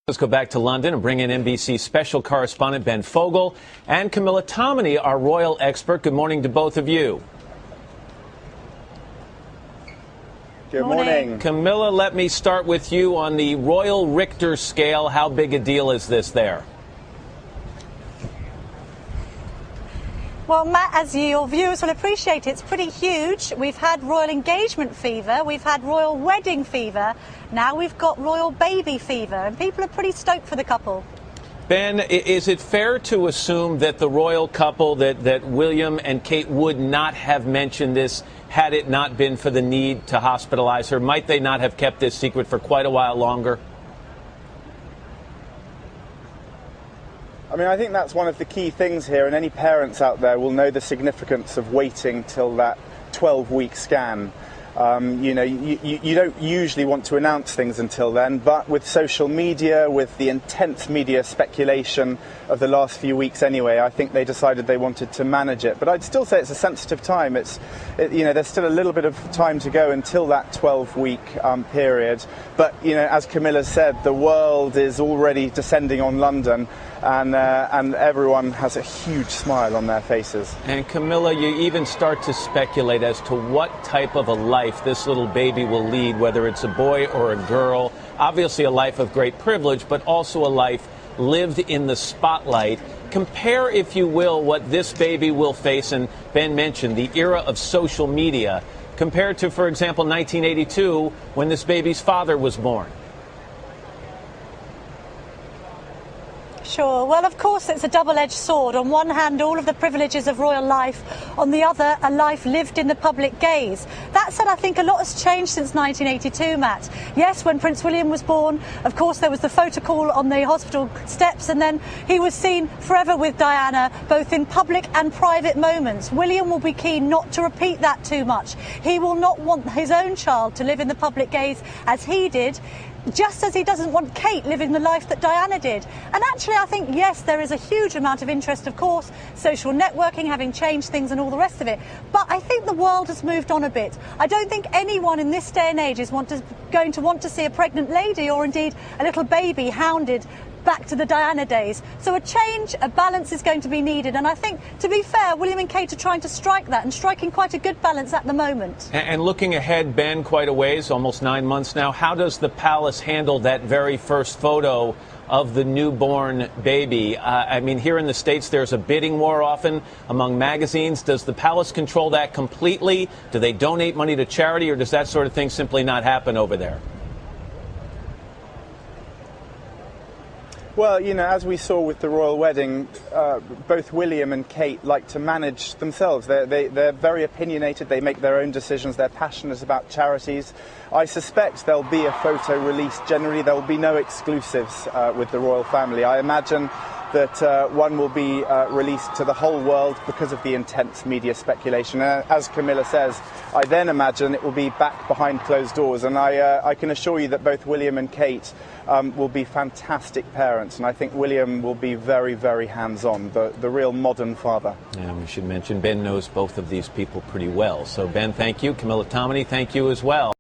Let's go back to London and bring in NBC special correspondent Ben Fogle and Camilla Tominey, our royal expert. Good morning to both of you. Good morning. Camilla, let me start with you on the Royal Richter scale. How big a deal is this there? Well, Matt, as your viewers will appreciate, it's pretty huge. We've had royal engagement fever, we've had royal wedding fever, now we've got royal baby fever, and people are pretty stoked for the couple. Ben, is it fair to assume that the royal couple, that William and Kate would not have mentioned this had it not been for the need to hospitalize her? Might they not have kept this secret for quite a while longer? I mean, I think that's one of the key things here, and any parents out there will know the significance of waiting till that 12-week scan. You know, you don't usually want to announce things until then, but with social media, with the intense media speculation of the last few weeks anyway, I think they decided they wanted to manage it. But I'd still say it's a sensitive time. You know, there's still a little bit of time to go until that 12-week period. But, you know, as Camilla said, the world is already descending on London, and everyone has a huge smile on their faces. And Camilla, you even start to speculate as to what type of a life this little baby will lead, whether it's a boy or a girl. Obviously a life of great privilege, but also a life lived in the spotlight. Compare, if you will, what this baby will face, and Ben mentioned the era of social media, compared to, for example, 1982, when this baby's father was born. Sure. Well, of course, it's a double-edged sword. On one hand, all of the privileges of royal life. On the other, a life lived in the public gaze. That said, I think a lot has changed since 1982, Matt. Yes, when Prince William was born, of course, there was the photo call on the hospital steps, and then he was seen forever with Diana, both in public and private moments. William will be keen not to repeat that too much. He will not want his own child to live in the public gaze as he did, just as he doesn't want Kate living the life that Diana did. And actually, I think, yes, there is a huge amount of interest, of course, social networking having changed things and all the rest of it. But I think the world has moved on a bit. I don't think anyone in this day and age is going to want to see a pregnant lady or indeed a little baby hounded back to the Diana days. So a change, a balance is going to be needed. And I think, to be fair, William and Kate are trying to strike that and striking quite a good balance at the moment. And looking ahead, Ben, quite a ways, almost 9 months now, how does the palace handle that very first photo of the newborn baby? I mean, here in the States, there's a bidding war often among magazines. Does the palace control that completely? Do they donate money to charity, or does that sort of thing simply not happen over there? Well, you know, as we saw with the royal wedding, both William and Kate like to manage themselves. They're very opinionated. They make their own decisions. They're passionate about charities. I suspect there'll be a photo released. Generally, there will be no exclusives with the royal family. I imagine that one will be released to the whole world because of the intense media speculation. As Camilla says, I then imagine it will be back behind closed doors. And I can assure you that both William and Kate will be fantastic parents. And I think William will be very, very hands-on, the real modern father. And we should mention Ben knows both of these people pretty well. So, Ben, thank you. Camilla Tominey, thank you as well.